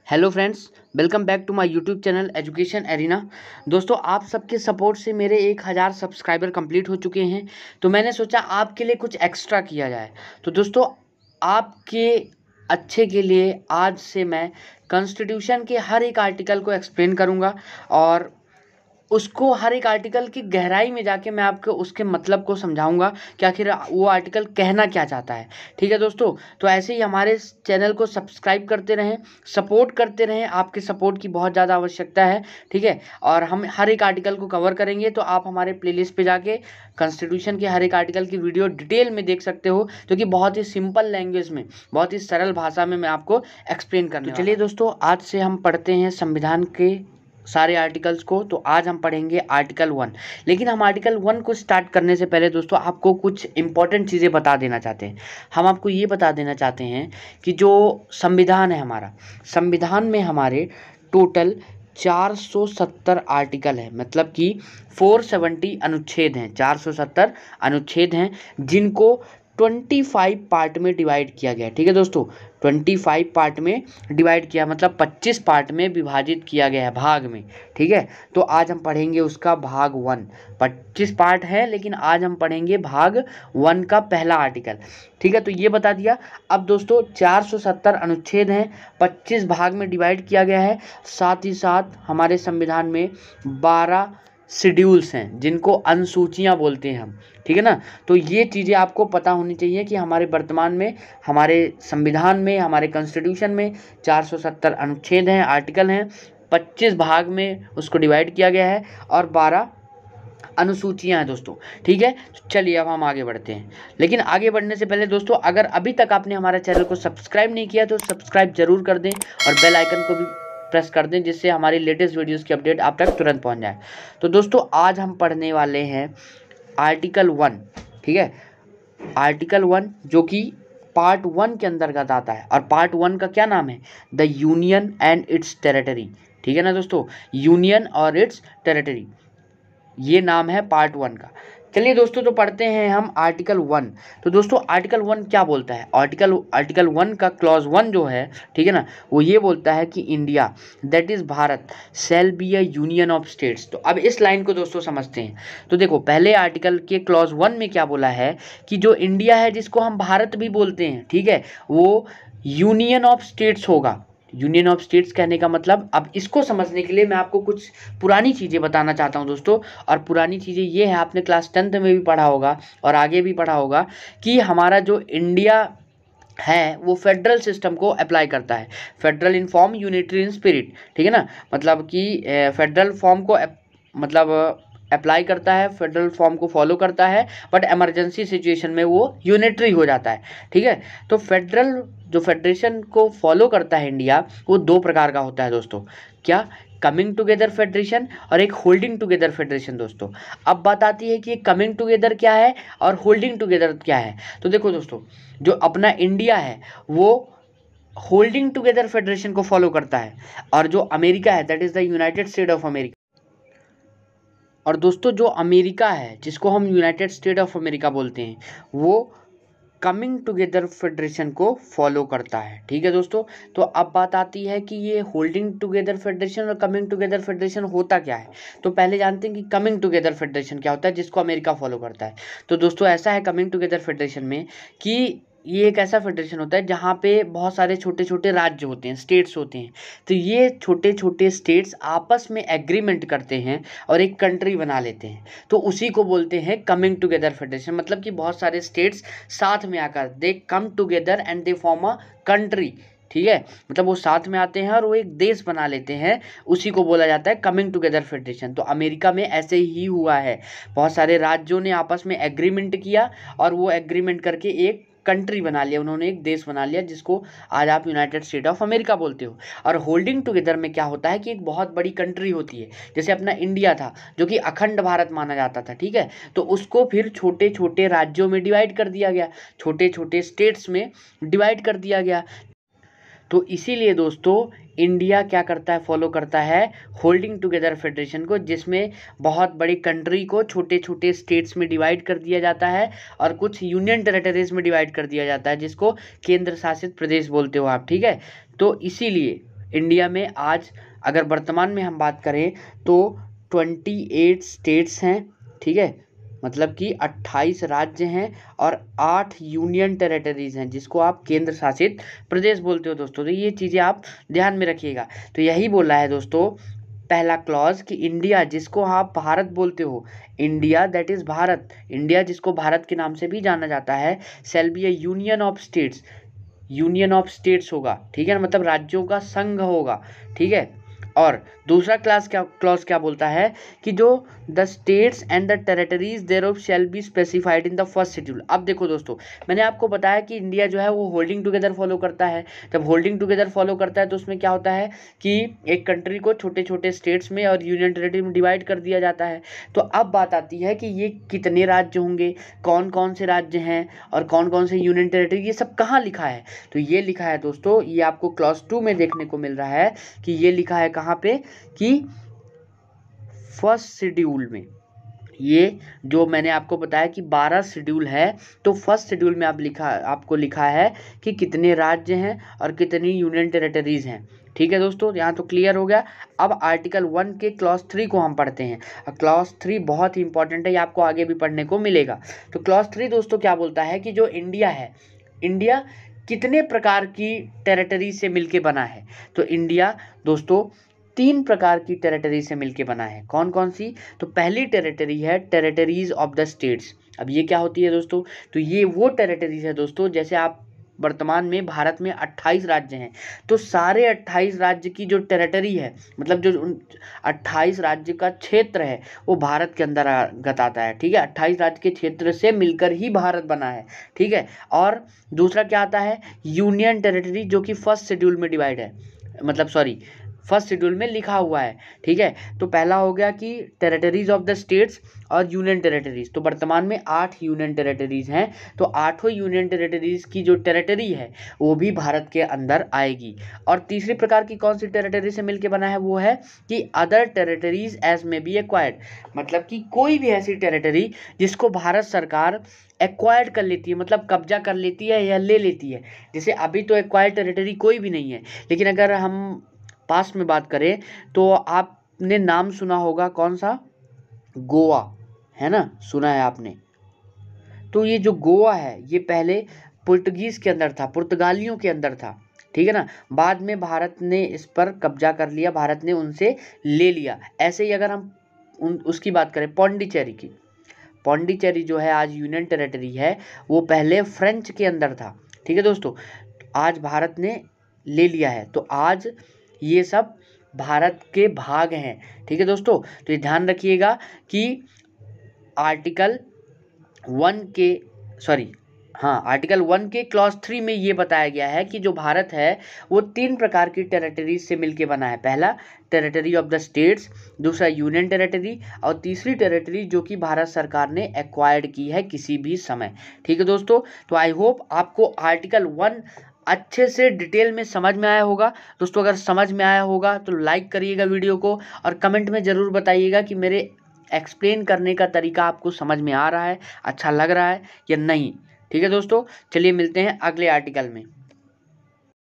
Hello friends, welcome back to my YouTube channel education arena. दोस्तों, आप सबके support से मेरे 1000 सब्सक्राइबर कंप्लीट हो चुके हैं। तो मैंने सोचा आपके लिए कुछ एक्स्ट्रा किया जाए। तो दोस्तों, आपके अच्छे के लिए आज से मैं कॉन्स्टिट्यूशन के हर एक आर्टिकल को एक्सप्लेन करूंगा और उसको हर एक आर्टिकल की गहराई में जाके मैं आपको उसके मतलब को समझाऊंगा कि आखिर वो आर्टिकल कहना क्या चाहता है। ठीक है दोस्तों, तो ऐसे ही हमारे चैनल को सब्सक्राइब करते रहें, सपोर्ट करते रहें। आपके सपोर्ट की बहुत ज़्यादा आवश्यकता है। ठीक है, और हम हर एक आर्टिकल को कवर करेंगे। तो आप हमारे प्लेलिस्ट पे जाके कॉन्स्टिट्यूशन के हर एक आर्टिकल की वीडियो डिटेल में देख सकते हो, जो कि बहुत ही सिंपल लैंग्वेज में, बहुत ही सरल भाषा में मैं आपको एक्सप्लेन करने वाला हूं। चलिए दोस्तों, आज से हम पढ़ते हैं संविधान के सारे आर्टिकल्स को। तो आज हम पढ़ेंगे आर्टिकल 1। लेकिन हम आर्टिकल 1 को स्टार्ट करने से पहले दोस्तों आपको कुछ इंपॉर्टेंट चीज़ें बता देना चाहते हैं। हम आपको ये बता देना चाहते हैं कि जो संविधान है हमारा, संविधान में हमारे टोटल 470 आर्टिकल है, मतलब कि 470 अनुच्छेद हैं, 470 अनुच्छेद हैं, जिनको 25 पार्ट में डिवाइड किया गया है। ठीक है दोस्तों, 25 पार्ट में डिवाइड किया, मतलब 25 पार्ट में विभाजित किया गया है, भाग में। ठीक है, तो आज हम पढ़ेंगे उसका भाग 1। 25 पार्ट है, लेकिन आज हम पढ़ेंगे भाग 1 का पहला आर्टिकल। ठीक है, तो ये बता दिया। अब दोस्तों 470 अनुच्छेद हैं, 25 भाग में डिवाइड किया गया है। साथ ही साथ हमारे संविधान में 12 शेड्यूल्स हैं, जिनको अनुसूचियां बोलते हैं हम। ठीक है ना, तो ये चीज़ें आपको पता होनी चाहिए कि हमारे वर्तमान में, हमारे संविधान में, हमारे कॉन्स्टिट्यूशन में 470 अनुच्छेद हैं, आर्टिकल हैं, 25 भाग में उसको डिवाइड किया गया है और 12 अनुसूचियां हैं दोस्तों। ठीक है, चलिए अब हम आगे बढ़ते हैं। लेकिन आगे बढ़ने से पहले दोस्तों, अगर अभी तक आपने हमारे चैनल को सब्सक्राइब नहीं किया तो सब्सक्राइब जरूर कर दें और बेल आइकन को भी प्रेस कर दें, जिससे हमारी लेटेस्ट वीडियोस की अपडेट आप तक तुरंत पहुंच जाए। तो दोस्तों, आज हम पढ़ने वाले हैं आर्टिकल 1। ठीक है, आर्टिकल 1 जो कि पार्ट 1 के अंतर्गत आता है। और पार्ट 1 का क्या नाम है? The union and it's territory. ठीक है ना दोस्तों, यूनियन और इट्स टेरिटरी, ये नाम है पार्ट 1 का। चलिए दोस्तों, तो पढ़ते हैं हम आर्टिकल 1। तो दोस्तों, आर्टिकल 1 क्या बोलता है? आर्टिकल 1 का क्लॉज 1 जो है, ठीक है ना, वो ये बोलता है कि India, that is Bharat, shall be a union of states. तो अब इस लाइन को दोस्तों समझते हैं। तो देखो, पहले आर्टिकल के क्लॉज 1 में क्या बोला है कि जो इंडिया है, जिसको हम भारत भी बोलते हैं, ठीक है, वो यूनियन ऑफ स्टेट्स होगा। यूनियन ऑफ स्टेट्स कहने का मतलब, अब इसको समझने के लिए मैं आपको कुछ पुरानी चीज़ें बताना चाहता हूं दोस्तों। और पुरानी चीज़ें ये है, आपने क्लास 10th में भी पढ़ा होगा और आगे भी पढ़ा होगा कि हमारा जो इंडिया है वो फेडरल सिस्टम को अप्लाई करता है। Federal in form, unitary in spirit. ठीक है ना, मतलब कि फेडरल फॉर्म को मतलब अप्लाई करता है, फेडरल फॉर्म को फॉलो करता है, बट इमरजेंसी सिचुएशन में वो यूनिटरी हो जाता है। ठीक है, तो फेडरल जो फेडरेशन को फॉलो करता है इंडिया, वो 2 प्रकार का होता है दोस्तों। क्या? कमिंग टुगेदर फेडरेशन और एक होल्डिंग टुगेदर फेडरेशन दोस्तों। अब बात आती है कि ये कमिंग टुगेदर क्या है और होल्डिंग टुगेदर क्या है। तो देखो दोस्तों, जो अपना इंडिया है वो होल्डिंग टुगेदर फेडरेशन को फॉलो करता है, और जो अमेरिका है, that is the United state of America. और दोस्तों, जो अमेरिका है, जिसको हम यूनाइटेड स्टेट ऑफ अमेरिका बोलते हैं, वो कमिंग टुगेदर फेडरेशन को फॉलो करता है। ठीक है दोस्तों, तो अब बात आती है कि ये होल्डिंग टुगेदर फेडरेशन और कमिंग टुगेदर फेडरेशन होता क्या है। तो पहले जानते हैं कि कमिंग टुगेदर फेडरेशन क्या होता है, जिसको अमेरिका फॉलो करता है। तो दोस्तों, ऐसा है कमिंग टुगेदर फेडरेशन में कि ये एक ऐसा फेडरेशन होता है जहाँ पे बहुत सारे छोटे छोटे राज्य होते हैं, स्टेट्स होते हैं। तो ये छोटे छोटे स्टेट्स आपस में एग्रीमेंट करते हैं और एक कंट्री बना लेते हैं। तो उसी को बोलते हैं कमिंग टुगेदर फेडरेशन। मतलब कि बहुत सारे स्टेट्स साथ में आकर they come together and they form a country. ठीक है, मतलब वो साथ में आते हैं और वो एक देश बना लेते हैं, उसी को बोला जाता है कमिंग टुगेदर फेडरेशन। तो अमेरिका में ऐसे ही हुआ है, बहुत सारे राज्यों ने आपस में एग्रीमेंट किया और वो एग्रीमेंट करके एक कंट्री बना लिया, उन्होंने एक देश बना लिया, जिसको आज आप यूनाइटेड स्टेट ऑफ अमेरिका बोलते हो। और होल्डिंग टुगेदर में क्या होता है कि एक बहुत बड़ी कंट्री होती है, जैसे अपना इंडिया था, जो कि अखंड भारत माना जाता था। ठीक है, तो उसको फिर छोटे छोटे राज्यों में डिवाइड कर दिया गया, छोटे छोटे स्टेट्स में डिवाइड कर दिया गया। तो इसीलिए दोस्तों, इंडिया क्या करता है, फॉलो करता है होल्डिंग टुगेदर फेडरेशन को, जिसमें बहुत बड़ी कंट्री को छोटे छोटे स्टेट्स में डिवाइड कर दिया जाता है और कुछ यूनियन टेरिटरीज में डिवाइड कर दिया जाता है, जिसको केंद्र शासित प्रदेश बोलते हो आप। ठीक है, तो इसीलिए इंडिया में आज अगर वर्तमान में हम बात करें तो 28 स्टेट्स हैं, ठीक है, मतलब कि 28 राज्य हैं और 8 यूनियन टेरिटरीज हैं जिसको आप केंद्र शासित प्रदेश बोलते हो दोस्तों। तो ये चीज़ें आप ध्यान में रखिएगा। तो यही बोला है दोस्तों पहला क्लॉज कि इंडिया जिसको आप भारत बोलते हो, India that is Bharat, India जिसको भारत के नाम से भी जाना जाता है, shall be A union of states, union of states होगा, ठीक है ना, मतलब राज्यों का संघ होगा, ठीक है। और दूसरा क्लॉज क्या बोलता है कि जो the states and the territories thereof shall be specified in the first schedule. अब देखो दोस्तों, मैंने आपको बताया कि इंडिया जो है वो होल्डिंग टुगेदर फॉलो करता है। जब होल्डिंग टुगेदर फॉलो करता है तो उसमें क्या होता है कि एक कंट्री को छोटे छोटे स्टेट्स में और यूनियन टेरिटरी में डिवाइड कर दिया जाता है। तो अब बात आती है कि ये कितने राज्य होंगे, कौन कौन से राज्य हैं और कौन कौन से यूनियन टेरिटरी, ये सब कहाँ लिखा है। तो ये लिखा है दोस्तों, ये आपको क्लॉज 2 में देखने को मिल रहा है कि ये लिखा है कहाँ पे कि फर्स्ट शेड्यूल में। ये जो मैंने आपको बताया कि 12 शेड्यूल है, तो फर्स्ट शेड्यूल में आपको लिखा है कि कितने राज्य हैं और कितनी यूनियन टेरिटरीज हैं। ठीक है दोस्तों, यहाँ तो क्लियर हो गया। अब आर्टिकल 1 के क्लॉज 3 को हम पढ़ते हैं। क्लॉज 3 बहुत ही इंपॉर्टेंट है, ये आपको आगे भी पढ़ने को मिलेगा। तो क्लॉज 3 दोस्तों क्या बोलता है कि जो इंडिया है, इंडिया कितने प्रकार की टेरिटरी से मिलके बना है। तो इंडिया दोस्तों 3 प्रकार की टेरिटरी से मिलके बना है। कौन कौन सी? तो पहली टेरिटरी है टेरिटरीज ऑफ द स्टेट्स। अब ये क्या होती है दोस्तों? तो ये वो टेरिटरीज है दोस्तों, जैसे आप वर्तमान में भारत में 28 राज्य हैं, तो सारे 28 राज्य की जो टेरिटरी है, मतलब जो 28 राज्य का क्षेत्र है, वो भारत के अंदर आता है। ठीक है, 28 राज्य के क्षेत्र से मिलकर ही भारत बना है। ठीक है, और दूसरा क्या आता है? यूनियन टेरिटरी, जो कि फर्स्ट शेड्यूल में डिवाइड है, मतलब सॉरी फर्स्ट शेड्यूल में लिखा हुआ है। ठीक है, तो पहला हो गया कि टेरिटरीज ऑफ द स्टेट्स और यूनियन टेरिटरीज। तो वर्तमान में 8 यूनियन टेरिटरीज हैं, तो 8 यूनियन टेरिटरीज की जो टेरिटरी है वो भी भारत के अंदर आएगी। और तीसरी प्रकार की कौन सी टेरिटरी से मिलकर बना है? वो है कि अदर टेरिटरीज एज में बी एक्वायर्ड, मतलब कि कोई भी ऐसी टेरिटरी जिसको भारत सरकार एक्वायर्ड कर लेती है, मतलब कब्जा कर लेती है या ले लेती है। जैसे अभी तो एक्वायर्ड टेरिटरी कोई भी नहीं है, लेकिन अगर हम पास्ट में बात करें तो आपने नाम सुना होगा, कौन सा? गोवा, है ना, सुना है आपने। तो ये जो गोवा है ये पहले पुर्तगीज के अंदर था, पुर्तगालियों के अंदर था। ठीक है ना, बाद में भारत ने इस पर कब्जा कर लिया, भारत ने उनसे ले लिया। ऐसे ही अगर हम उसकी बात करें पौंडीचेरी की, पौंडीचेरी जो है आज यूनियन टेरिटरी है, वो पहले फ्रेंच के अंदर था। ठीक है दोस्तों, आज भारत ने ले लिया है, तो आज ये सब भारत के भाग हैं। ठीक है दोस्तों, तो ये ध्यान रखिएगा कि आर्टिकल 1 के क्लॉज 3 में ये बताया गया है कि जो भारत है वो 3 प्रकार की टेरिटरीज से मिलके बना है। पहला टेरिटरी ऑफ द स्टेट्स, दूसरा यूनियन टेरिटरी, और तीसरी टेरिटरी जो कि भारत सरकार ने एक्वायर्ड की है किसी भी समय। ठीक है दोस्तों, तो आई होप आपको आर्टिकल 1 अच्छे से डिटेल में समझ में आया होगा। दोस्तों अगर समझ में आया होगा तो लाइक करिएगा वीडियो को, और कमेंट में ज़रूर बताइएगा कि मेरे एक्सप्लेन करने का तरीका आपको समझ में आ रहा है, अच्छा लग रहा है या नहीं। ठीक है दोस्तों, चलिए मिलते हैं अगले आर्टिकल में।